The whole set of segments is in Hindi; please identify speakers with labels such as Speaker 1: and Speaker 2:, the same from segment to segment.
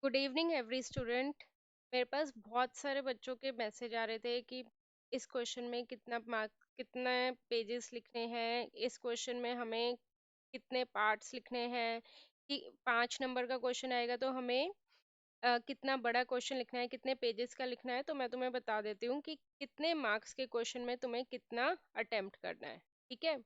Speaker 1: Good evening every student. मेरे पास बहुत सारे बच्चों के मैसेज आ रहे थे कि इस क्वेश्चन में कितना मार्क, कितने पेजेस लिखने हैं, इस क्वेश्चन में हमें कितने पार्ट्स लिखने हैं, कि 5 नंबर का क्वेश्चन आएगा तो हमें कितना बड़ा क्वेश्चन लिखना है, कितने पेजेस का लिखना है। तो मैं तुम्हें बता देती हूँ कि कितने मार्क्स के क्वेश्चन में तुम्हें कितना अटेम्प्ट करना है। ठीक है,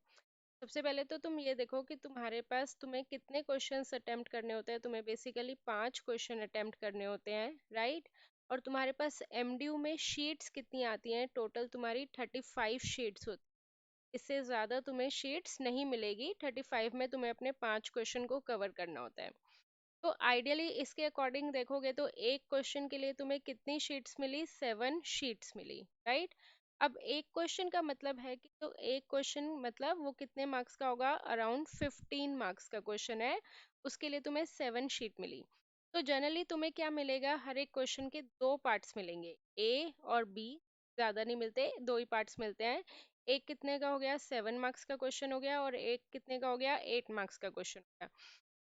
Speaker 1: सबसे पहले तो तुम ये देखो कि तुम्हारे पास तुम्हें कितने क्वेश्चंस अटेम्प्ट करने होते हैं। तुम्हें बेसिकली 5 क्वेश्चन अटेम्प्ट करने होते हैं, राइट। और तुम्हारे पास एमडीयू में शीट्स कितनी आती हैं? टोटल तुम्हारी 35 शीट्स होती हैं। इससे ज़्यादा तुम्हें शीट्स नहीं मिलेगी। 35 में तुम्हें अपने 5 क्वेश्चन को कवर करना होता है। तो आइडियली इसके अकॉर्डिंग देखोगे तो एक क्वेश्चन के लिए तुम्हें कितनी शीट्स मिली? 7 शीट्स मिली, राइट। अब एक क्वेश्चन का मतलब है कि तो एक क्वेश्चन मतलब वो कितने मार्क्स का होगा? अराउंड 15 मार्क्स का क्वेश्चन है, उसके लिए तुम्हें 7 शीट मिली। तो जनरली तुम्हें क्या मिलेगा? हर एक क्वेश्चन के दो पार्ट्स मिलेंगे, ए और बी। ज्यादा नहीं मिलते, दो ही पार्ट्स मिलते हैं। एक कितने का हो गया? 7 मार्क्स का क्वेश्चन हो गया, और एक कितने का हो गया? 8 मार्क्स का क्वेश्चन हो गया।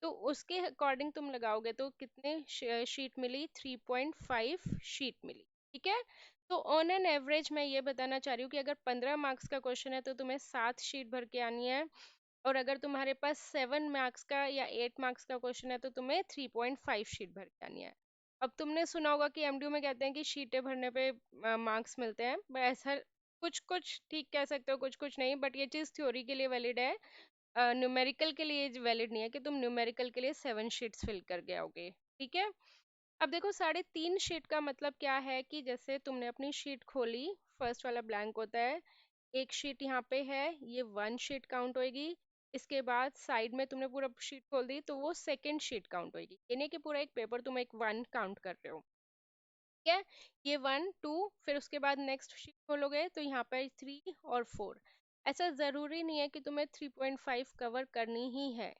Speaker 1: तो उसके अकॉर्डिंग तुम लगाओगे तो कितने शीट मिली? 3.5 शीट मिली। ठीक है, तो ऑन एन एवरेज मैं ये बताना चाह रही हूँ कि अगर 15 मार्क्स का क्वेश्चन है तो तुम्हें 7 शीट भर के आनी है। और अगर तुम्हारे पास 7 मार्क्स का या 8 मार्क्स का क्वेश्चन है तो तुम्हें 3.5 शीट भर के आनी है। अब तुमने सुना होगा कि एमडीयू में कहते हैं कि शीटें भरने पे मार्क्स मिलते हैं, but ऐसा कुछ कुछ ठीक कह सकते हो, कुछ कुछ नहीं। बट ये चीज़ थ्योरी के लिए वैलिड है, न्यूमेरिकल के लिए वैलिड नहीं है कि तुम न्यूमेरिकल के लिए 7 शीट्स फिल करके आओगे। ठीक है, अब देखो 3.5 शीट का मतलब क्या है कि जैसे तुमने अपनी शीट खोली, फर्स्ट वाला ब्लैंक होता है, एक शीट यहाँ पे है, ये 1 शीट काउंट होएगी। इसके बाद साइड में तुमने पूरा शीट खोल दी तो वो सेकंड शीट काउंट होएगी, यानी कि पूरा एक पेपर तुम एक 1 काउंट कर रहे हो। ठीक है, ये 1 2, फिर उसके बाद नेक्स्ट शीट खोलोगे तो यहाँ पर 3 और 4। ऐसा जरूरी नहीं है कि तुम्हें 3.5 कवर करनी ही है,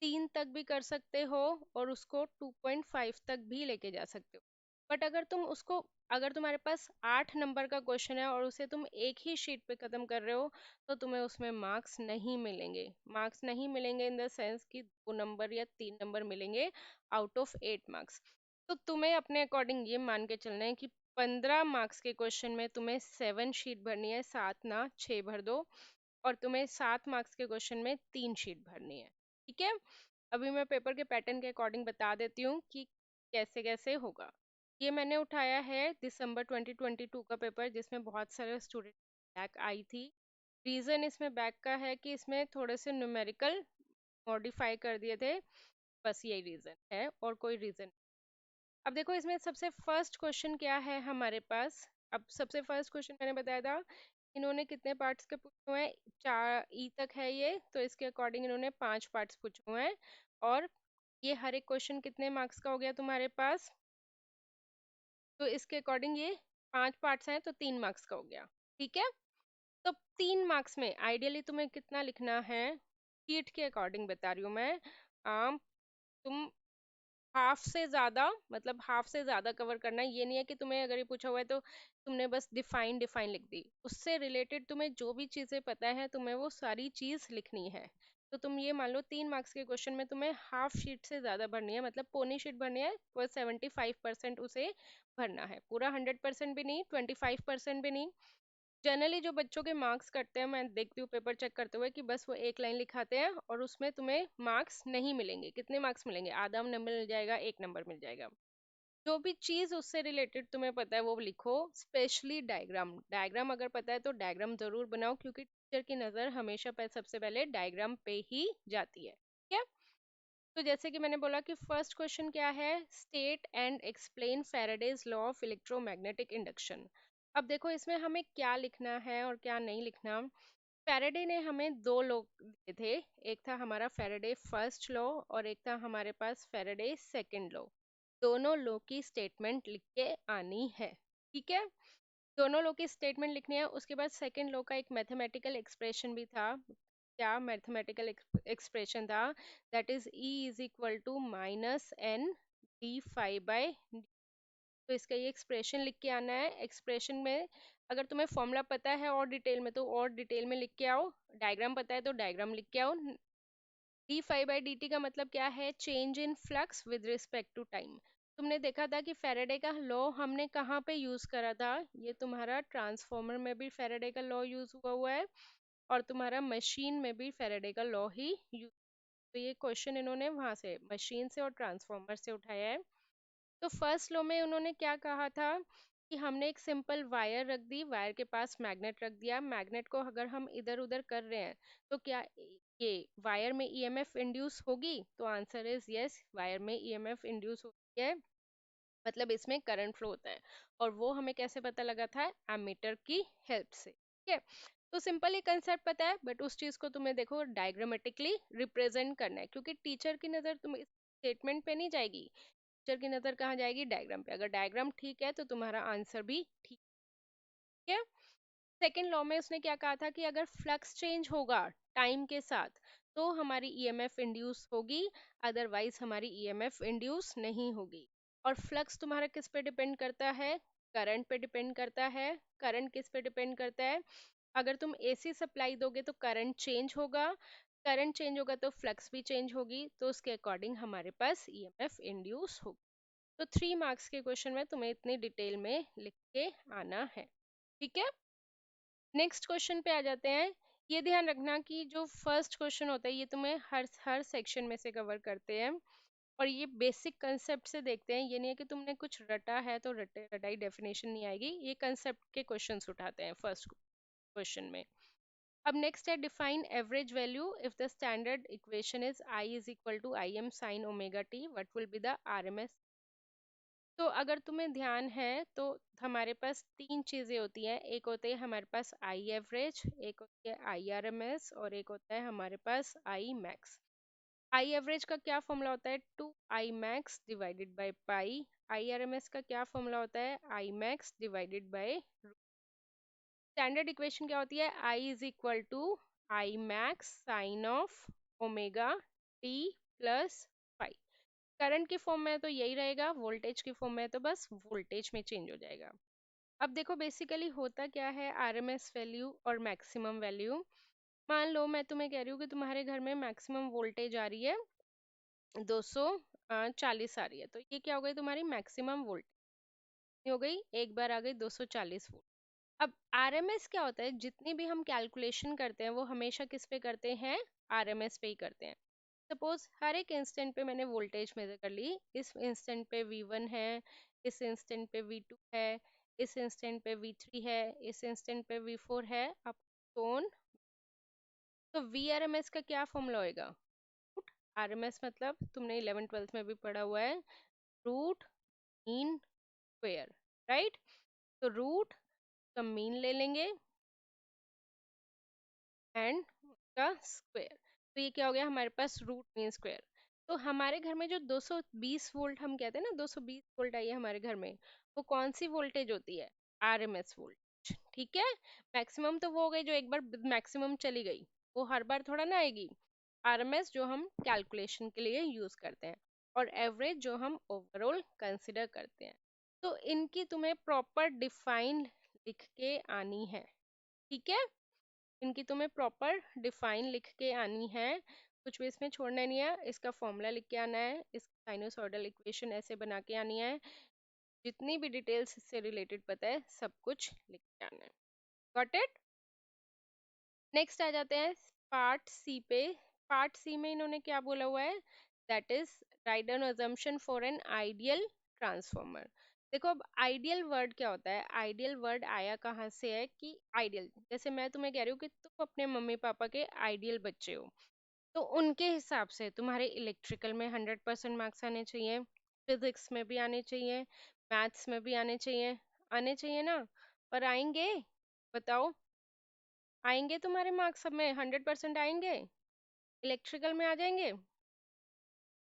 Speaker 1: 3 तक भी कर सकते हो और उसको 2.5 तक भी लेके जा सकते हो। बट अगर तुम उसको, अगर तुम्हारे पास 8 नंबर का क्वेश्चन है और उसे तुम एक ही शीट पे खत्म कर रहे हो तो तुम्हें उसमें मार्क्स नहीं मिलेंगे। मार्क्स नहीं मिलेंगे इन द सेंस कि 2 नंबर या 3 नंबर मिलेंगे आउट ऑफ 8 मार्क्स। तो तुम्हें अपने अकॉर्डिंग ये मान के चलना है कि 15 मार्क्स के क्वेश्चन में तुम्हें 7 शीट भरनी है, 7 ना 6 भर दो। और तुम्हें 7 मार्क्स के क्वेश्चन में 3 शीट भरनी है। ठीक है, अभी मैं पेपर के पैटर्न के अकॉर्डिंग बता देती हूँ कि कैसे कैसे होगा। ये मैंने उठाया है दिसंबर 2022 का पेपर, जिसमें बहुत सारे स्टूडेंट बैक आई थी। रीज़न इसमें बैक का है कि इसमें थोड़े से न्यूमेरिकल मॉडिफाई कर दिए थे, बस यही रीज़न है और कोई रीज़न। अब देखो इसमें सबसे फर्स्ट क्वेश्चन क्या है हमारे पास। अब सबसे फर्स्ट क्वेश्चन मैंने बताया था, इन्होंने कितने पार्ट्स के पूछे हुए हैं? 4 ई तक है ये, तो इसके अकॉर्डिंग इन्होंने 5 पार्ट्स पूछे हुए हैं। और ये हर एक क्वेश्चन कितने मार्क्स का हो गया तुम्हारे पास? तो इसके अकॉर्डिंग ये 5 पार्ट्स हैं तो 3 मार्क्स का हो गया। ठीक है, तो 3 मार्क्स में आइडियली तुम्हें कितना लिखना है? शीट के अकॉर्डिंग बता रही हूँ मैं। तुम हाफ से ज्यादा, मतलब हाफ से ज्यादा कवर करना है। ये नहीं है कि तुम्हें अगर ये पूछा हुआ है तो तुमने बस डिफाइन डिफाइन लिख दी, उससे रिलेटेड तुम्हें जो भी चीजें पता है तुम्हें वो सारी चीज लिखनी है। तो तुम ये मान लो 3 मार्क्स के क्वेश्चन में तुम्हें हाफ शीट से ज्यादा भरनी है, मतलब पौनी शीट भरनी है, वो 75% उसे भरना है। पूरा 100% भी नहीं, 25% भी नहीं। जनरली जो बच्चों के मार्क्स कटते हैं, मैं देखती हूँ पेपर चेक करते हुए कि बस वो एक लाइन लिखाते हैं और उसमें तुम्हें मार्क्स नहीं मिलेंगे। कितने मार्क्स मिलेंगे? आधा नंबर मिल जाएगा, 1 नंबर मिल जाएगा। जो भी चीज उससे रिलेटेड तुम्हें पता है वो लिखो। स्पेशली डायग्राम, डायग्राम अगर पता है तो डायग्राम जरूर बनाओ, क्योंकि टीचर की नजर हमेशा सबसे पहले डायग्राम पे ही जाती है। ठीक है, तो जैसे कि मैंने बोला कि फर्स्ट क्वेश्चन क्या है? State and explain Faraday's law of electromagnetic induction. अब देखो इसमें हमें क्या लिखना है और क्या नहीं लिखना। फैराडे ने हमें दो लॉ दिए थे, एक था हमारा फैराडे फर्स्ट लॉ और एक था हमारे पास फैराडे सेकंड लॉ। दोनों लॉ की स्टेटमेंट लिख के आनी है। ठीक है, दोनों लॉ की स्टेटमेंट लिखनी है। उसके बाद सेकंड लॉ का एक मैथमेटिकल एक्सप्रेशन भी था। क्या मैथमेटिकल एक्सप्रेशन था? That is E is equal to minus N D phi by. तो इसका ये एक्सप्रेशन लिख के आना है। एक्सप्रेशन में अगर तुम्हें फॉर्मूला पता है और डिटेल में तो और डिटेल में लिख के आओ, डायग्राम पता है तो डायग्राम लिख के आओ। D phi by D T का मतलब क्या है? Change in flux with respect to time. तुमने देखा था कि फैराडे का लॉ हमने कहाँ पे यूज करा था, ये तुम्हारा ट्रांसफॉर्मर में भी फैराडे का लॉ यूज हुआ है और तुम्हारा मशीन में भी फैराडे का लॉ ही यूज। तो ये क्वेश्चन इन्होंने वहां से मशीन से और ट्रांसफॉर्मर से उठाया है। तो फर्स्ट लॉ में उन्होंने क्या कहा था कि हमने एक सिंपल वायर रख दी, वायर के पास मैग्नेट रख दिया, मैग्नेट को अगर हम इधर उधर कर रहे हैं तो क्या ये वायर में ईएमएफ इंड्यूस होगी? तो आंसर इज यस, वायर में ईएमएफ इंड्यूस होती है, मतलब इसमें करंट फ्लो होता है। और वो हमें कैसे पता लगा था? एमीटर की हेल्प से। ठीक है, तो सिंपल ही कंसेप्ट पता है, बट उस चीज को तुम्हें देखो डायग्रामेटिकली रिप्रेजेंट करना है, क्योंकि टीचर की नजर तुम इस स्टेटमेंट पे नहीं जाएगी, टीचर की नजर कहाँ जाएगी? डायग्राम पे। अगर डायग्राम ठीक है तो तुम्हारा आंसर भी ठीक है। सेकेंड लॉ में उसने क्या कहा था कि अगर फ्लक्स चेंज होगा टाइम के साथ तो हमारी ईएमएफ इंड्यूस होगी, अदरवाइज हमारी ईएमएफ इंड्यूस नहीं होगी। और फ्लक्स तुम्हारा किस पे डिपेंड करता है? करंट पे डिपेंड करता है। करंट किस पे डिपेंड करता है? अगर तुम एसी सप्लाई दोगे तो करंट चेंज होगा, करंट चेंज होगा तो फ्लक्स भी चेंज होगी, तो उसके अकॉर्डिंग हमारे पास ईएमएफ इंड्यूस होगी। तो 3 मार्क्स के क्वेश्चन में तुम्हें इतनी डिटेल में लिख के आना है। ठीक है, नेक्स्ट क्वेश्चन पे आ जाते हैं। ये ध्यान रखना कि जो फर्स्ट क्वेश्चन होता है ये तुम्हें हर सेक्शन में से कवर करते हैं, और ये बेसिक कंसेप्ट से देखते हैं। ये नहीं है कि तुमने कुछ रटा है तो रटाई डेफिनेशन नहीं आएगी, ये कंसेप्ट के क्वेश्चंस उठाते हैं फर्स्ट क्वेश्चन में। अब नेक्स्ट है define average value if the standard equation is I is equal to I M sine omega T, what will be the RMS. तो अगर तुम्हें ध्यान है तो हमारे पास 3 चीजें होती हैं, एक होते हैं हमारे पास आई एवरेज, एक होती है आई आर एम एस, और एक होता है हमारे पास आई मैक्स। आई एवरेज का क्या फॉर्मूला होता है? 2 I max divided by pi. I R M S का क्या फॉर्मूला होता है? I max divided by. Standard equation क्या होती है? I is equal to I max sine of omega T plus five. Current की फॉर्म में है तो यही रहेगा, वोल्टेज की फॉर्म में है तो बस वोल्टेज में चेंज हो जाएगा। अब देखो बेसिकली होता क्या है आरएमएस वैल्यू और मैक्सिमम वैल्यू। मान लो मैं तुम्हें कह रही हूँ कि तुम्हारे घर में मैक्सिमम वोल्टेज आ रही है 240 आ रही है, तो ये क्या हो गई? तुम्हारी मैक्सिमम वोल्टेज हो गई, एक बार आ गई 240 वोल्ट। अब आरएमएस क्या होता है? जितनी भी हम कैलकुलेशन करते हैं वो हमेशा किस पे करते हैं? आरएमएस पे ही करते हैं। सपोज हर एक इंस्टेंट पे मैंने वोल्टेज मेजर कर ली, इस इंस्टेंट पे V1 है, इस इंस्टेंट पे V2 है, इस इंस्टेंट पे V3 है, इस इंस्टेंट पे V4 है, अब टोन। तो VRMS का क्या फॉर्मूला होएगा? आरएमएस मतलब तुमने 11th 12th में भी पढ़ा हुआ है, रूट मीन स्क्वेयर, राइट? तो रूट का मीन ले लेंगे एंड का स्क्वायर, तो ये क्या हो गया हमारे पास? Root mean square. तो हमारे घर में जो 220 वोल्ट हम कहते हैं ना, 220 वोल्ट आई है हमारे घर में, वो कौन सी वोल्टेज होती है? RMS voltage. ठीक है, मैक्सिमम तो वो हो गई जो एक बार मैक्सिमम चली गई, वो हर बार थोड़ा ना आएगी। आरएमएस जो हम कैलकुलेशन के लिए यूज करते हैं, और एवरेज जो हम ओवरऑल कंसिडर करते हैं। तो इनकी तुम्हें प्रॉपर डिफाइन लिख के आनी है। ठीक है, इनकी तुम्हें प्रॉपर डिफाइन लिख के आनी है, कुछ भी इसमें छोड़ना नहीं है। इसका फॉर्मूला लिख के आना है, इस साइनोसॉइडल इक्वेशन ऐसे बना के आनी है, जितनी भी डिटेल्स इससे रिलेटेड पता है सब कुछ लिख के आना है। Got it? नेक्स्ट आ जाते हैं पार्ट सी पे। पार्ट सी में इन्होंने क्या बोला हुआ है? That is right N assumption for an ideal transformer. देखो अब आइडियल वर्ड क्या होता है? आइडियल वर्ड आया कहाँ से है कि आइडियल, जैसे मैं तुम्हें कह रही हूँ कि तुम अपने मम्मी पापा के आइडियल बच्चे हो, तो उनके हिसाब से तुम्हारे इलेक्ट्रिकल में 100% मार्क्स आने चाहिए, फिजिक्स में भी आने चाहिए, मैथ्स में भी आने चाहिए, आने चाहिए ना? पर आएंगे? बताओ, आएंगे तुम्हारे मार्क्स सब में 100% आएंगे? इलेक्ट्रिकल में आ जाएंगे?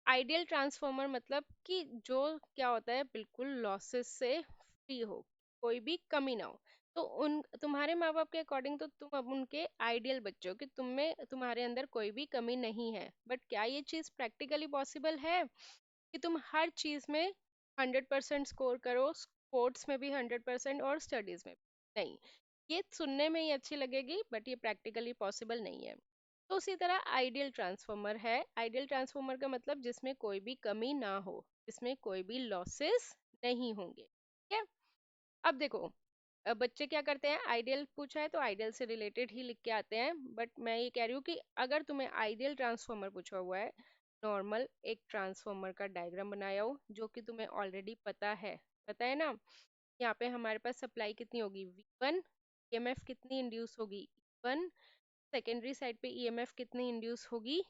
Speaker 1: आइडियल ट्रांसफॉर्मर मतलब कि जो क्या होता है, बिल्कुल लॉसेस से फ्री हो, कोई भी कमी ना हो। तो उन तुम्हारे माँ बाप के अकॉर्डिंग तो तुम अब उनके आइडियल बच्चे हो कि तुम में तुम्हारे अंदर कोई भी कमी नहीं है। बट क्या ये चीज प्रैक्टिकली पॉसिबल है कि तुम हर चीज में 100% स्कोर करो, स्पोर्ट्स में भी 100% और स्टडीज में भी? नहीं, ये सुनने में ही अच्छी लगेगी बट ये प्रैक्टिकली पॉसिबल नहीं है। तो उसी तरह आइडियल ट्रांसफार्मर है। आइडियल ट्रांसफार्मर का मतलब जिसमें कोई भी कमी ना हो, जिसमें कोई भी लॉसेस नहीं होंगे, ठीक है। अब देखो, बच्चे क्या करते हैं, आइडियल पूछा है तो आइडियल से रिलेटेड ही लिख के आते हैं, बट मैं ये कह रही हूँ कि अगर तुम्हें आइडियल ट्रांसफार्मर पूछा हुआ है, नॉर्मल एक ट्रांसफार्मर का डायग्राम बनाया हो जो कि तुम्हें ऑलरेडी पता है ना। यहाँ पे हमारे पास सप्लाई कितनी होगी V1, ईएमएफ कितनी इंड्यूस होगी E1, सेकेंडरी साइड पे ईएमएफ कितनी इंड्यूस होगी,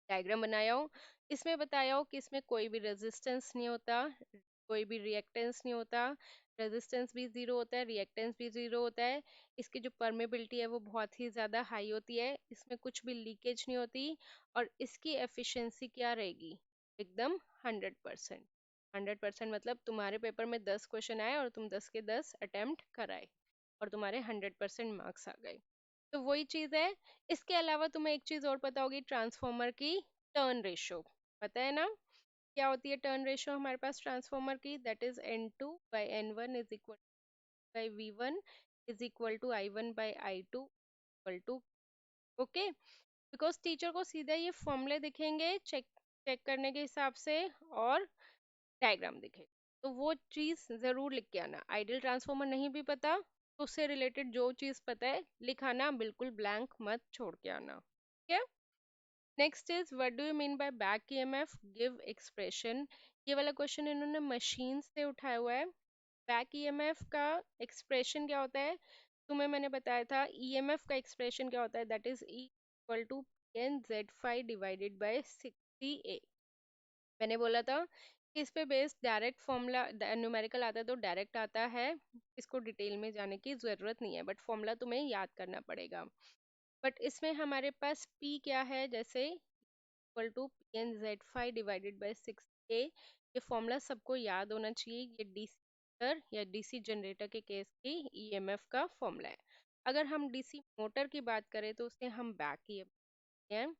Speaker 1: डायग्राम बनाया हो। इसमें बताया हो कि इसमें कोई भी रेजिस्टेंस नहीं होता, कोई भी रिएक्टेंस नहीं होता, रेजिस्टेंस भी जीरो होता है, रिएक्टेंस भी जीरो होता है। इसकी जो परमेबिलिटी है वो बहुत ही ज़्यादा हाई होती है, इसमें कुछ भी लीकेज नहीं होती, और इसकी एफिशिएंसी क्या रहेगी, एकदम 100%। 100% मतलब तुम्हारे पेपर में 10 क्वेश्चन आए और तुम 10 के 10 अटेम्प्ट कराए और तुम्हारे 100% मार्क्स आ गए, तो वही चीज है। इसके अलावा तुम्हें एक चीज और पता होगी, ट्रांसफॉर्मर की टर्न रेशो, पता है ना क्या होती है टर्न रेशो हमारे पास ट्रांसफॉर्मर की, that is N2/N1 is equal by V1 is equal to I1 by I2 equal to, okay. Because teacher को सीधा ये फॉर्मूले दिखेंगे चेक चेक करने के हिसाब से, और डायग्राम दिखे, तो वो चीज जरूर लिख के आना। आइडियल ट्रांसफॉर्मर नहीं भी पता तो उससे रिलेटेड जो चीज पता है लिखाना, बिल्कुल ब्लैंक मत छोड़ के आना, ठीक है। Next is what do you mean buy back EMF, give expression. ये वाला क्वेश्चन इन्होंने मशीन से उठाया हुआ है। बैक ईएमएफ का एक्सप्रेशन क्या होता है, तुम्हें मैंने बताया था ईएमएफ का एक्सप्रेशन क्या होता है, that is E equal to PN Z5 divided by 60A। मैंने बोला था कि इस पे बेस्ड डायरेक्ट फॉर्मूला न्यूमेरिकल आता है तो डायरेक्ट आता है, इसको डिटेल में जाने की जरूरत नहीं है, बट फॉर्मूला तुम्हें याद करना पड़ेगा। बट इसमें हमारे पास P क्या है, जैसे equal to PN Z5 divided by 6A, ये फॉर्मूला सबको याद होना चाहिए। ये डीसी मोटर या डीसी जनरेटर के केस की ईएमएफ का फॉर्मूला है। अगर हम डीसी मोटर की बात करें तो उसे हम बैक ईएमएफ हैं।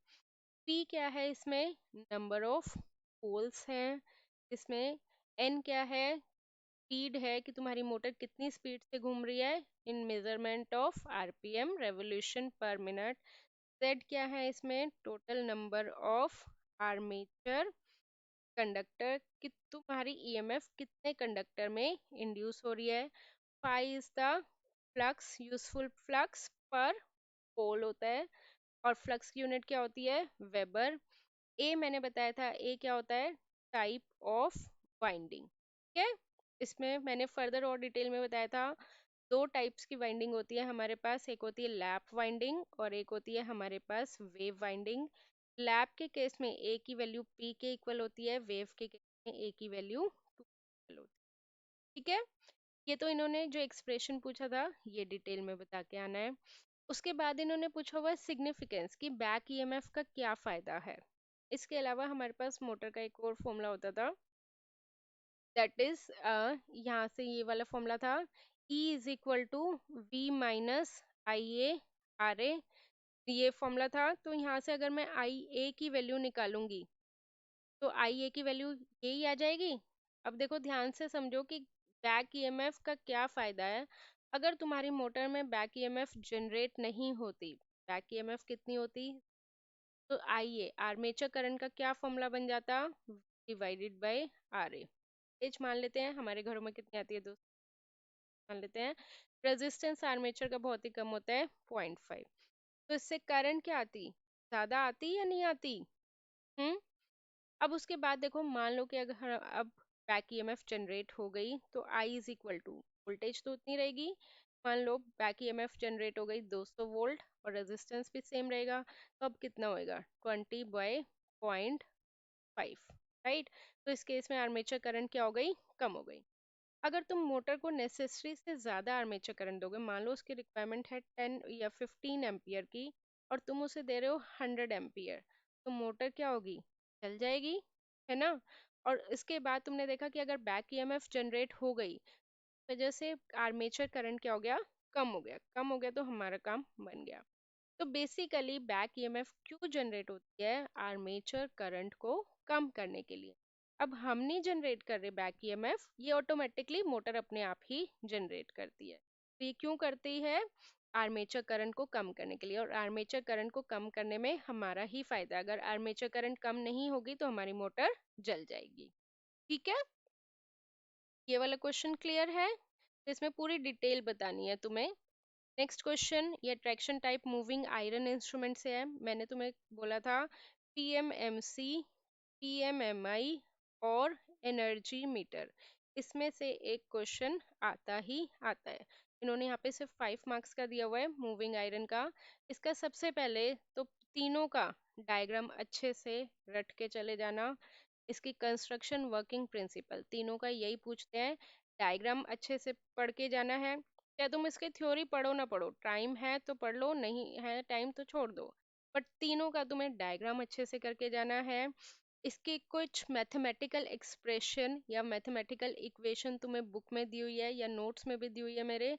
Speaker 1: P क्या है, इसमें नंबर ऑफ पोल्स हैं, इसमें N क्या है, स्पीड है कि तुम्हारी मोटर कितनी स्पीड से घूम रही है इन मेजरमेंट ऑफ आरपीएम, रेवोल्यूशन पर मिनट। Z क्या है, इसमें total number of armature conductor कि तुम्हारी ईएमएफ कितने कंडक्टर में इंड्यूस हो रही है। Phi is the flux, useful flux per pole होता है, और फ्लक्स की यूनिट क्या होती है, वेबर। ए मैंने बताया था, ए क्या होता है, टाइप ऑफ वाइंडिंग, ठीक है। इसमें मैंने फर्दर और डिटेल में बताया था, दो टाइप्स की वाइंडिंग होती है हमारे पास, एक होती है लैप वाइंडिंग और एक होती है हमारे पास वेव वाइंडिंग। लैप के केस में ए की वैल्यू पी के इक्वल होती है, वेव के केस में ए की वैल्यू 2 इक्वल होती है, ठीक है। ये तो इन्होंने जो एक्सप्रेशन पूछा था ये डिटेल में बता के आना है। उसके बाद इन्होंने पूछा हुआ है सिग्निफिकेंस कि बैक ईएमएफ का क्या फायदा है। इसके अलावा हमारे पास मोटर का एक और फॉर्मूला होता था, दैट इज यहाँ से ये वाला फॉर्मूला था, E is equal to V minus I A R A, ये फॉर्मूला था। तो यहाँ से अगर मैं आई ए की वैल्यू निकालूंगी तो आई ए की वैल्यू यही आ जाएगी। अब देखो ध्यान से समझो कि बैक ईएमएफ का क्या फायदा है। अगर तुम्हारी मोटर में बैक ईएमएफ जनरेट नहीं होती, बैक ईएमएफ कितनी होती, तो आइए आर्मेचर करंट का क्या फॉर्मूला बन जाता, डिवाइडेड बाय आर ए। एज मान लेते हैं हमारे घरों में कितनी आती है दोस्त, मान लेते हैं रेजिस्टेंस आर्मेचर का बहुत ही कम होता है 0.5, तो इससे करंट क्या आती, ज्यादा आती या नहीं आती। हम्म। अब उसके बाद देखो मान लो कि अगर अब बैक ईएमएफ जनरेट हो गई तो आई इज इक्वल टू, वोल्टेज तो उतनी रहेगी, मान लो बैक ईएमएफ जनरेट हो गई 200 वोल्ट और रेजिस्टेंस भी सेम रहेगा, तो अब कितना होएगा 20/0.5, राइट। तो इस केस में आर्मेचर करंट क्या हो गई, कम हो गई। अगर तुम मोटर को नेसेसरी से ज्यादा आर्मेचर करंट दोगे, मान लो उसकी रिक्वायरमेंट है 10 या 15 एम्पियर की और तुम उसे दे रहे हो 100 एम्पियर, तो मोटर क्या होगी, चल जाएगी, है ना। और इसके बाद तुमने देखा कि अगर बैक ईएमएफ जनरेट हो गई, वजह से आर्मेचर करंट क्या हो गया, कम हो गया, कम हो गया तो हमारा काम बन गया। तो बेसिकली बैक ईएमएफ क्यों जनरेट होती है, आर्मेचर करंट को कम करने के लिए। अब हम नहीं जनरेट कर रहे बैक ईएमएफ, ये ऑटोमेटिकली मोटर अपने आप ही जनरेट करती है। तो ये क्यों करती है, आर्मेचर करंट को कम करने के लिए, और आर्मेचर करंट को कम करने में हमारा ही फायदा है। अगर आर्मेचर करंट कम नहीं होगी तो हमारी मोटर जल जाएगी। ठीक है, ये वाला क्वेश्चन क्लियर है? तो इसमें पूरी डिटेल बतानी है तुम्हें। नेक्स्ट क्वेश्चन, ये traction type moving iron instrument से है। मैंने तुम्हें बोला था पीएमएमसी, पीएमएमआई और एनर्जी मीटर, इसमें से एक क्वेश्चन आता ही आता है। इन्होंने यहाँ पे सिर्फ 5 मार्क्स का दिया हुआ है मूविंग आयरन का। इसका सबसे पहले तो तीनों का डायग्राम अच्छे से रट के चले जाना। इसकी कंस्ट्रक्शन वर्किंग प्रिंसिपल तीनों का यही पूछते हैं, डायग्राम अच्छे से पढ़ के जाना है। या तुम इसके थ्योरी पढ़ो ना पढ़ो, टाइम है तो पढ़ लो, नहीं है टाइम तो छोड़ दो, बट तीनों का तुम्हें डायग्राम अच्छे से करके जाना है। इसकी कुछ मैथमेटिकल एक्सप्रेशन या मैथमेटिकल इक्वेशन तुम्हें बुक में दी हुई है या नोट्स में भी दी हुई है मेरे,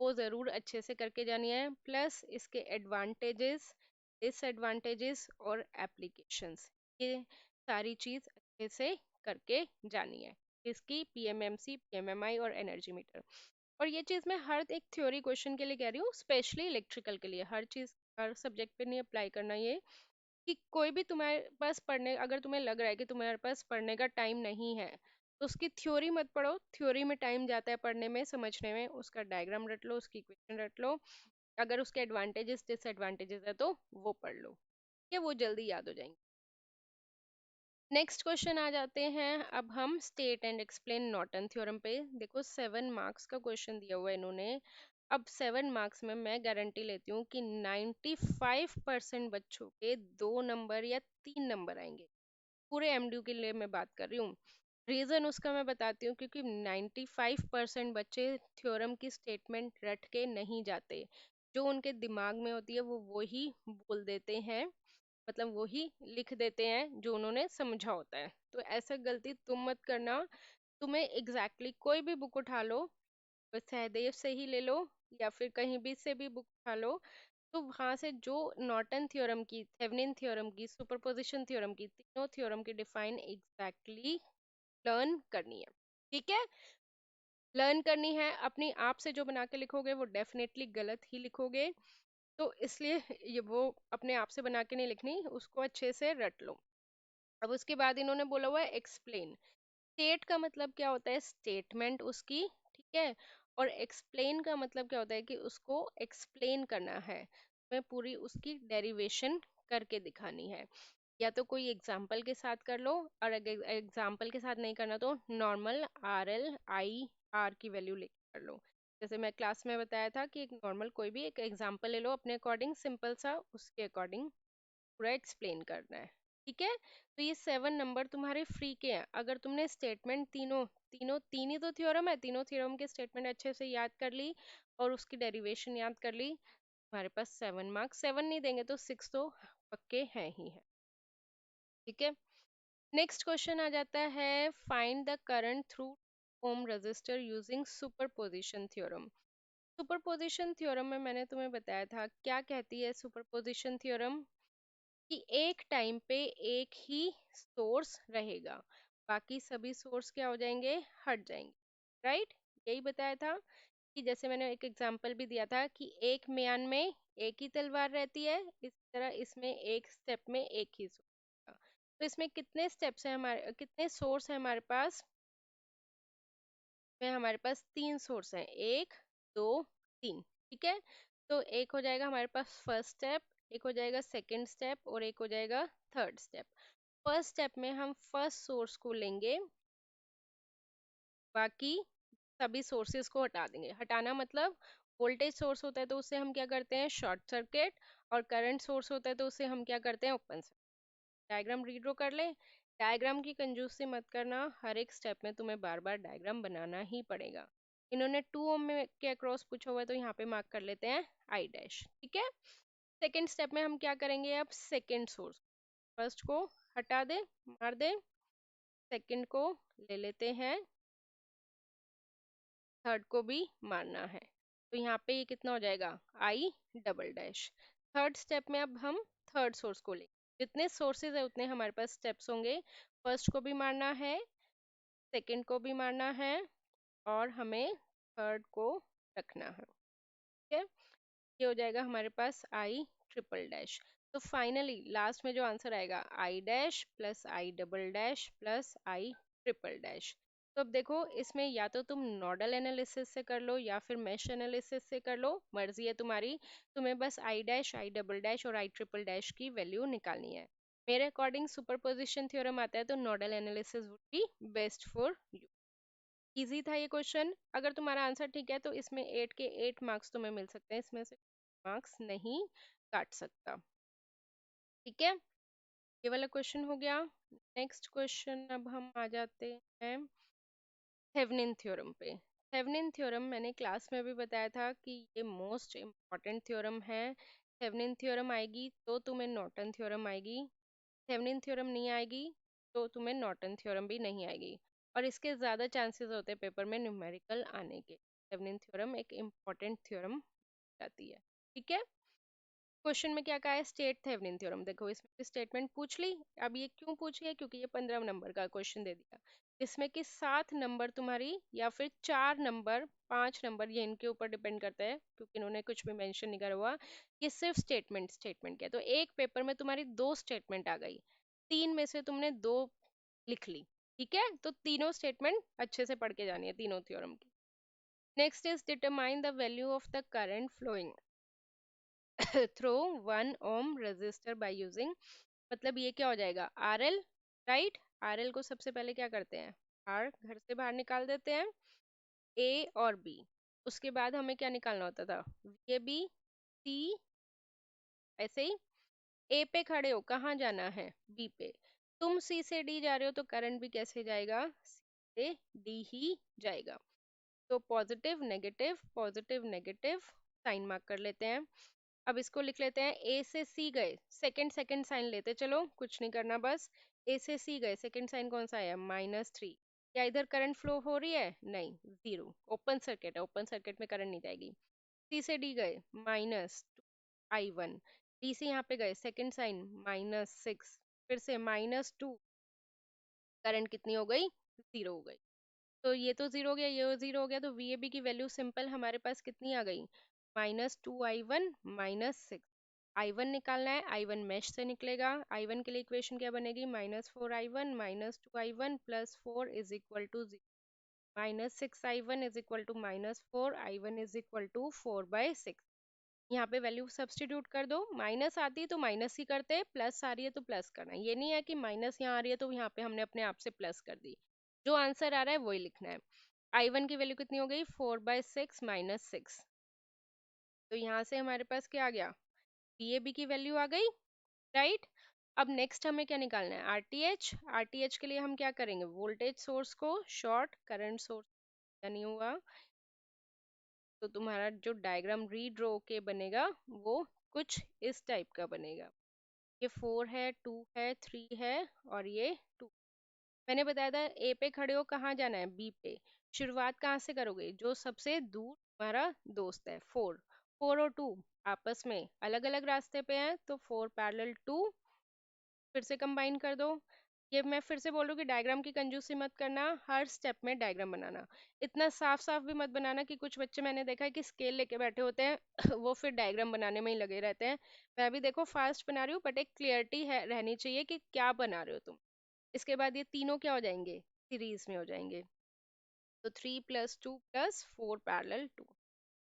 Speaker 1: वो ज़रूर अच्छे से करके जानी है। प्लस इसके एडवांटेजेस, डिसएडवांटेजेस और एप्लीकेशंस, ये सारी चीज़ अच्छे से करके जानी है। इसकी पीएमएमसी, पीएमएमआई और एनर्जी मीटर। और ये चीज़ मैं हर एक थ्योरी क्वेश्चन के लिए कह रही हूँ, स्पेशली इलेक्ट्रिकल के लिए, हर चीज़ हर सब्जेक्ट पे नहीं अप्लाई करना ये। कि कोई भी तुम्हारे पास पढ़ने, अगर तुम्हें लग रहा है कि तुम्हारे पास पढ़ने का टाइम नहीं है तो उसकी थ्योरी मत पढ़ो, थ्योरी में टाइम जाता है पढ़ने में समझने में, उसका डायग्राम रट लो, उसकी इक्वेशन रट लो। अगर उसके एडवांटेजेस डिसएडवांटेजेस है तो वो पढ़ लो, ये वो जल्दी याद हो जाएंगे। नेक्स्ट क्वेश्चन आ जाते हैं अब हम state and explain Norton theorem पे। देखो 7 मार्क्स का क्वेश्चन दिया हुआ है इन्होंने। अब 7 मार्क्स में मैं गारंटी लेती हूँ कि 95% बच्चों के 2 नंबर या 3 नंबर आएंगे। पूरे एमडीयू के लिए मैं बात कर रही हूँ। रीजन उसका मैं बताती हूँ, क्योंकि 95% बच्चे थ्योरम की स्टेटमेंट रट के नहीं जाते, जो उनके दिमाग में होती है वो वही बोल देते हैं, मतलब वही लिख देते हैं जो उन्होंने समझा होता है। तो ऐसा गलती तुम मत करना। तुम्हें एग्जैक्टली कोई भी बुक उठा लो, सहदेव से ही ले लो या फिर कहीं भी से भी बुक उठा लो, तो वहां से जो नॉर्टन थ्योरम की, थेवेनिन थ्योरम की, सुपरपोजिशन थ्योरम की, तीनों थ्योरम की डिफाइन एग्जैक्टली लर्न करनी है। ठीक है, लर्न करनी है। अपनी आप से जो बना के लिखोगे वो डेफिनेटली गलत ही लिखोगे, तो इसलिए ये वो अपने आप से बना के नहीं लिखनी, उसको अच्छे से रट लो। अब उसके बाद इन्होंने बोला हुआ है एक्सप्लेन। स्टेट का मतलब क्या होता है, स्टेटमेंट उसकी, ठीक है। और एक्सप्लेन का मतलब क्या होता है कि उसको एक्सप्लेन करना है, मैं पूरी उसकी डेरिवेशन करके दिखानी है। या तो कोई एग्जाम्पल के साथ कर लो, और अगर एग्जाम्पल के साथ नहीं करना तो normal R L I R की वैल्यू लेकर कर लो। जैसे मैं क्लास में बताया था कि एक नॉर्मल कोई भी एक एग्जाम्पल ले लो अपने अकॉर्डिंग, सिंपल सा, उसके अकॉर्डिंग पूरा एक्सप्लेन करना है। ठीक है, तो ये 7 नंबर तुम्हारे फ्री के हैं। अगर तुमने स्टेटमेंट तीनों तीनों तीन ही तो थ्योरम है, तीनों थ्योरम के स्टेटमेंट अच्छे से याद कर ली और उसकी डेरिवेशन याद कर ली, तुम्हारे पास 7 मार्क्स, 7 नहीं देंगे तो 6 तो पक्के हैं ही है। ठीक है, नेक्स्ट क्वेश्चन आ जाता है, find the current through ohm resistor using superposition theorem. Superposition theorem में मैंने तुम्हें बताया था क्या कहती है सुपरपोजिशन थ्योरम, कि एक टाइम पे एक ही सोर्स रहेगा, बाकी सभी सोर्स क्या हो जाएंगे, हट जाएंगे। राइट, यही बताया था। कि जैसे मैंने एक एग्जांपल भी दिया था कि एक म्यान में एक ही तलवार रहती है, इस तरह इसमें एक स्टेप में एक ही सोर्स। तो इसमें कितने स्टेप्स हैं हमारे, कितने सोर्स हैं हमारे पास, में हमारे पास 3 सोर्स हैं, 1 2 3। ठीक है, तो एक हो जाएगा हमारे पास फर्स्ट स्टेप, एक हो जाएगा सेकंड स्टेप और एक हो जाएगा थर्ड स्टेप। फर्स्ट स्टेप में हम फर्स्ट सोर्स को लेंगे, बाकी सभी सोर्सेज को हटा देंगे। हटाना मतलब वोल्टेज सोर्स होता है तो उससे हम क्या करते हैं, शॉर्ट सर्किट, और करंट सोर्स होता है तो उससे हम क्या करते हैं, ओपन सर्किट। डायग्राम रीड्रो कर ले। डायग्राम की कंजूसी मत करना, हर एक स्टेप में तुम्हें बार बार डायग्राम बनाना ही पड़ेगा। इन्होंने 2 ओम में के अक्रॉस पूछा हुआ है तो यहाँ पे मार्क कर लेते हैं आई डैश। ठीक है, सेकेंड स्टेप में हम क्या करेंगे, अब सेकेंड सोर्स, फर्स्ट को हटा दे, मार दे, सेकेंड को ले लेते हैं, थर्ड को भी मारना है। तो यहाँ पे ये कितना हो जाएगा, I double dash. Third step में अब हम थर्ड सोर्स को लेंगे, जितने सोर्सेज है उतने हमारे पास स्टेप्स होंगे। फर्स्ट को भी मारना है, सेकंड को भी मारना है, और हमें थर्ड को रखना है। ठीक है, ये हो जाएगा हमारे पास आई ट्रिपल डैश। तो फाइनली लास्ट में जो आंसर आएगा I dash plus I double dash plus I triple dash. तो अब देखो इसमें या तो तुम नोडल एनालिसिस से कर लो या फिर मेश एनालिसिस से कर लो, मर्जी है तुम्हारी। तुम्हें बस I dash, I double dash और आई ट्रिपल डैश की वैल्यू निकालनी है। मेरे अकॉर्डिंग सुपरपोजिशन थ्योरम आता है तो nodal analysis would be best for you. Easy था ये क्वेश्चन। अगर तुम्हारा आंसर ठीक है तो इसमें 8 के 8 मार्क्स तुम्हें मिल सकते हैं, इसमें से मार्क्स नहीं काट सकता। ठीक है, ये वाला क्वेश्चन हो गया। नेक्स्ट क्वेश्चन अब हम आ जाते हैं थेवेनिन थ्योरम पे। थेवेनिन थ्योरम मैंने क्लास में भी बताया था कि ये मोस्ट इम्पॉर्टेंट थ्योरम है। थेवेनिन थ्योरम आएगी तो तुम्हें नॉर्टन थ्योरम आएगी, थेवेनिन थ्योरम नहीं आएगी तो तुम्हें नॉर्टन थ्योरम भी नहीं आएगी। और इसके ज़्यादा चांसेस होते हैं पेपर में न्यूमेरिकल आने के। थेवेनिन थ्योरम एक इम्पॉर्टेंट थ्योरम जाती है। ठीक है, क्वेश्चन में क्या कहा है, स्टेट थेवेनिन थ्योरम। देखो इसमें भी स्टेटमेंट पूछ ली। अब ये क्यों पूछी है, क्योंकि ये 15 नंबर का क्वेश्चन दे दिया, जिसमें कि 7 नंबर तुम्हारी या फिर 4 नंबर 5 नंबर, ये इनके ऊपर डिपेंड करता है क्योंकि इन्होंने कुछ भी मेंशन नहीं करा हुआ। ये सिर्फ स्टेटमेंट क्या है, तो एक पेपर में तुम्हारी 2 स्टेटमेंट आ गई, 3 में से तुमने 2 लिख ली। ठीक है, तो तीनों स्टेटमेंट अच्छे से पढ़ के जानी है तीनों थ्योरम की। Next is determine the value of the current flowing through 1 ohm resistor by using, मतलब ये क्या हो जाएगा R L, right. R L को सबसे पहले क्या करते हैं, आर घर से बाहर निकाल देते हैं, ए और बी। उसके बाद हमें क्या निकालना होता था, ये बी सी, ऐसे ही ए पे खड़े हो कहाँ जाना है, बी पे। तुम सी से डी जा रहे हो तो करंट भी कैसे जाएगा, सी से डी ही जाएगा। तो पॉजिटिव नेगेटिव साइन मार्क कर लेते हैं। अब इसको लिख लेते हैं, ए से सी गए, सेकंड सेकंड साइन लेते चलो, कुछ नहीं करना, बस ए से सी गए, सेकंड साइन कौन सा आया -3। क्या इधर करंट फ्लो हो रही है, नहीं, जीरो, ओपन सर्किट है, ओपन सर्किट में करंट नहीं जाएगी। सी से डी गए -2i1, डी से यहाँ पे गए सेकंड साइन -6, फिर से -2, करंट कितनी हो गई, जीरो हो गई। तो ये तो जीरो हो गया, ये जीरो हो गया, तो वी ए बी की वैल्यू सिंपल हमारे पास कितनी आ गई, -2i1 -6। i1 निकालना है, i1 मेश से निकलेगा, i1 के लिए इक्वेशन क्या बनेगी, -4i1 -2i1 +4 is equal to -6i1 is equal to -4, i1 is equal to 4/6। यहाँ पे वैल्यू सब्सटीट्यूट कर दो, माइनस आती है तो माइनस ही करते, प्लस आ रही है तो प्लस करना, ये नहीं है कि माइनस यहाँ आ रही है तो यहाँ पे हमने अपने आप से प्लस कर दी। जो आंसर आ रहा है वही लिखना है। i1 की वैल्यू कितनी हो गई, 4/6 -6। तो यहाँ से हमारे पास क्या आ गया, DAB की वैल्यू आ गई, राइट। अब नेक्स्ट हमें क्या निकालना है, आरटीएच। आरटीएच के लिए हम क्या करेंगे, वोल्टेज सोर्स को शॉर्ट, करंट सोर्स नहीं हुआ, तो तुम्हारा जो डायग्राम रीड्रॉ के बनेगा वो कुछ इस टाइप का बनेगा। ये 4 है, 2 है, 3 है और ये 2। मैंने बताया था ए पे खड़े हो कहाँ जाना है, बी पे। शुरुआत कहाँ से करोगे, जो सबसे दूर तुम्हारा दोस्त है, 4। 4 और 2 आपस में अलग अलग रास्ते पे हैं, तो 4 पैरेलल 2 फिर से कंबाइन कर दो। ये मैं फिर से बोल रही हूँ कि डायग्राम की कंजूसी मत करना, हर स्टेप में डायग्राम बनाना। इतना साफ साफ भी मत बनाना कि कुछ बच्चे मैंने देखा है कि स्केल लेके बैठे होते हैं वो फिर डायग्राम बनाने में ही लगे रहते हैं। मैं भी देखो फास्ट बना रही हूँ बट एक क्लियरिटी है रहनी चाहिए कि क्या बना रहे हो तुम। इसके बाद ये तीनों क्या हो जाएंगे, सीरीज में हो जाएंगे। तो 3 + 2 + 4 पैरेलल 2।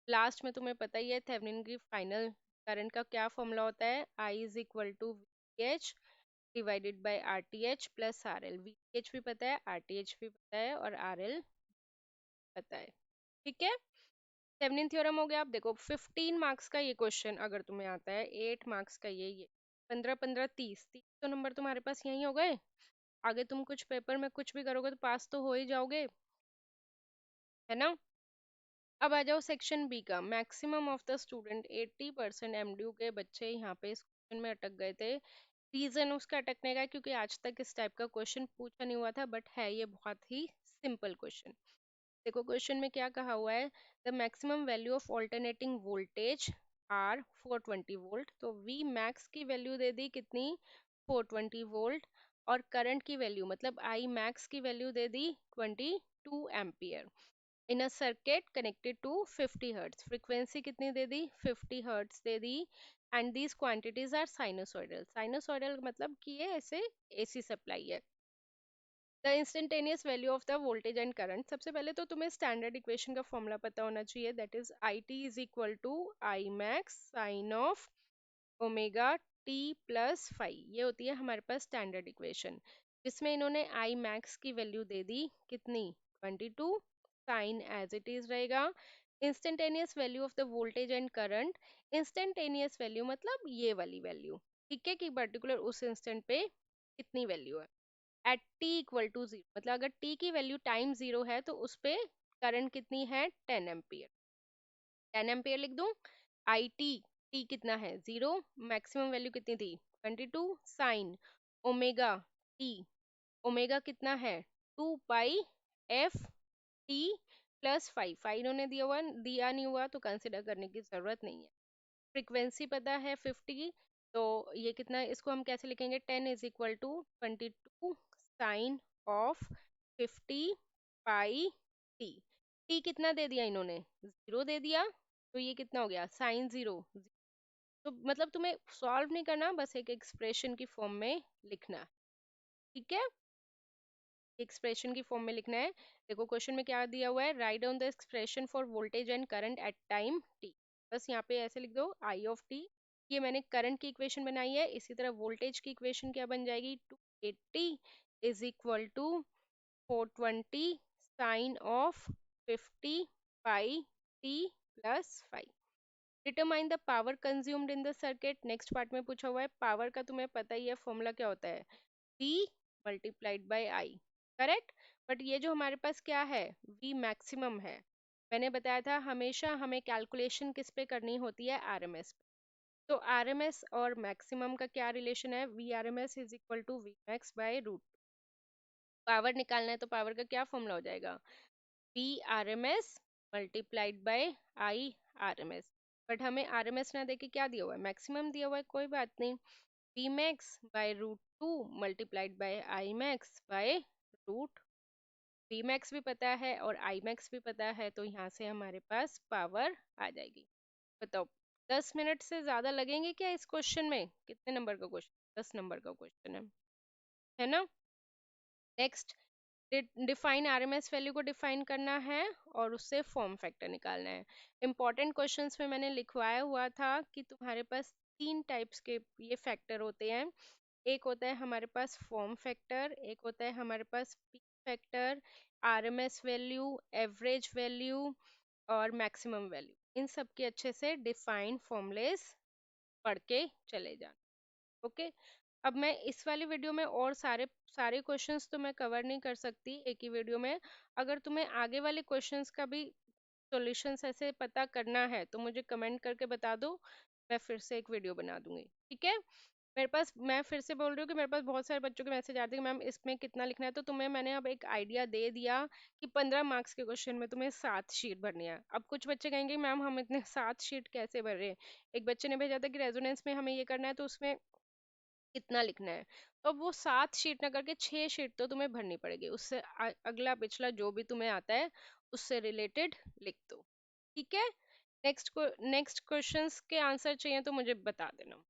Speaker 1: लास्ट में तुम्हें पता ही है थेवेनिन की फाइनल करंट का क्या फॉर्मूला होता है, I = VTH divided by RTH plus RL। VTH भी पता है, RTH भी पता है और RL पता है। ठीक है, थेवेनिन थ्योरम हो गया। अब देखो 15 मार्क्स का ये क्वेश्चन अगर तुम्हें आता है, 8 मार्क्स का ये 15 15 30 30 तो नंबर तुम्हारे पास यही हो गए। आगे तुम कुछ पेपर में कुछ भी करोगे तो पास तो हो ही जाओगे, है ना। अब आ जाओ सेक्शन बी का, maximum of the student 80% MDU के बच्चे यहाँ पे इस क्वेश्चन में अटक गए थे। रीजन उसका अटकने का है क्योंकि आज तक इस टाइप का क्वेश्चन पूछा नहीं हुआ था, बट है ये बहुत ही सिंपल क्वेश्चन। देखो क्वेश्चन में क्या कहा हुआ है, the maximum value of alternating voltage are 420 volt. तो वी मैक्स की वैल्यू दे दी कितनी, 420 वोल्ट। और करंट की वैल्यू मतलब आई मैक्स की वैल्यू दे दी 22 ampere. In a circuit connected to 50 hertz, frequency कितनी दे दी, 50 हर्ट्ज दे दी, and these quantities are sinusoidal, sinusoidal मतलब कि ये ऐसे एसी सप्लाई है। The instantaneous value of the voltage and current, सबसे पहले तो तुम्हें स्टैंडर्ड इक्वेशन का फॉर्मूला पता होना चाहिए, that is I T is equal to I max sine of omega T plus five, ये होती है हमारे पास स्टैंडर्ड इक्वेशन, जिसमें इन्होंने आई मैक्स की वैल्यू दे दी कितनी 22, साइन एज इट इज रहेगा, instantaneous value of the voltage and current, instantaneous value मतलब ये वाली वैल्यू, ठीक है, कि पर्टिकुलर उस इंस्टेंट पे कितनी वैल्यू है, at T equal to zero, मतलब अगर टी की वैल्यू टाइम जीरो है तो उस पे करंट कितनी है 10 एम्पियर, 10 एम्पियर लिख दूं, आई टी, टी कितना है जीरो, मैक्सिमम वैल्यू कितनी थी 22, साइन ओमेगा टी, ओमेगा कितना है 2 pi F T plus five, five इन्होंने दिया नहीं हुआ तो कंसिडर करने की जरूरत नहीं है, फ्रीक्वेंसी पता है 50, तो ये कितना है, इसको हम कैसे लिखेंगे, 10 is equal to 22 sine of 50 pi T, T कितना दे दिया इन्होंने जीरो दे दिया, तो ये कितना हो गया साइन जीरो, तो मतलब तुम्हें सॉल्व नहीं करना, बस एक एक्सप्रेशन की फॉर्म में लिखना है, ठीक है, एक्सप्रेशन की फॉर्म में लिखना है। देखो क्वेश्चन में क्या दिया हुआ है, write down the expression for voltage and current at time T, बस यहाँ पे ऐसे लिख दो आई ऑफ टी, ये मैंने करंट की इक्वेशन बनाई है, इसी तरह वोल्टेज की इक्वेशन क्या बन जाएगी 280 is equal to 420 sine of 50 pi T plus five, determine the power consumed in the circuit, next part में पूछा हुआ है पावर का, तुम्हें पता ही है फॉर्मूला क्या होता है, V multiplied by I, correct, but ये जो हमारे पास क्या है V मैक्सिमम है, मैंने बताया था हमेशा हमें कैलकुलेशन किस पे करनी होती है RMS पे, तो RMS और मैक्सिमम का क्या रिलेशन है, V RMS is equal to V max by root, power निकालना है तो पावर का क्या फॉर्मूला हो जाएगा V RMS multiplied by I RMS, but हमें RMS ना देके क्या दिया हुआ है मैक्सिमम दिया हुआ है, कोई बात नहीं, V max by root two multiplied by I max by root, V max भी पता है और I max भी पता है, तो यहाँ से हमारे पास पावर आ जाएगी। बताओ 10 मिनट से ज्यादा लगेंगे क्या इस क्वेश्चन में, कितने नंबर का क्वेश्चन, 10 नंबर का क्वेश्चन है ना। नेक्स्ट, डिफाइन आरएमएस वैल्यू को डिफाइन करना है और उससे फॉर्म फैक्टर निकालना है, इंपॉर्टेंट क्वेश्चंस में मैंने लिखवाया हुआ था कि तुम्हारे पास तीन टाइप्स के ये फैक्टर होते हैं, एक होता है हमारे पास फॉर्म फैक्टर, एक होता है हमारे पास P factor, RMS value, average value और मैक्सिमम वैल्यू, इन सब के अच्छे से डिफाइन फॉर्मूलेस पढ़ के चले जाना, ओके। अब मैं इस वाली वीडियो में और सारे सारे क्वेश्चंस तो मैं कवर नहीं कर सकती एक ही वीडियो में, अगर तुम्हें आगे वाले क्वेश्चंस का भी सॉल्यूशंस ऐसे पता करना है तो मुझे कमेंट करके बता दो, मैं फिर से एक वीडियो बना दूंगी, ठीक है। मेरे पास, मैं फिर से बोल रही हूँ कि मेरे पास बहुत सारे बच्चों के मैसेज आते हैं कि मैम इसमें कितना लिखना है, तो तुम्हें मैंने अब एक आइडिया दे दिया कि 15 मार्क्स के क्वेश्चन में तुम्हें 7 शीट भरनी है। अब कुछ बच्चे कहेंगे मैम हम इतने 7 शीट कैसे भर रहे हैं, एक बच्चे ने भेजा था कि रेजोनेंस में हमें ये करना है तो उसमें कितना लिखना है, तो अब वो 7 शीट ना करके 6 शीट तो तुम्हें भरनी पड़ेगी, उससे अगला पिछला जो भी तुम्हें आता है उससे रिलेटेड लिख दो, ठीक है। नेक्स्ट क्वेश्चंस के आंसर चाहिए तो मुझे बता देना।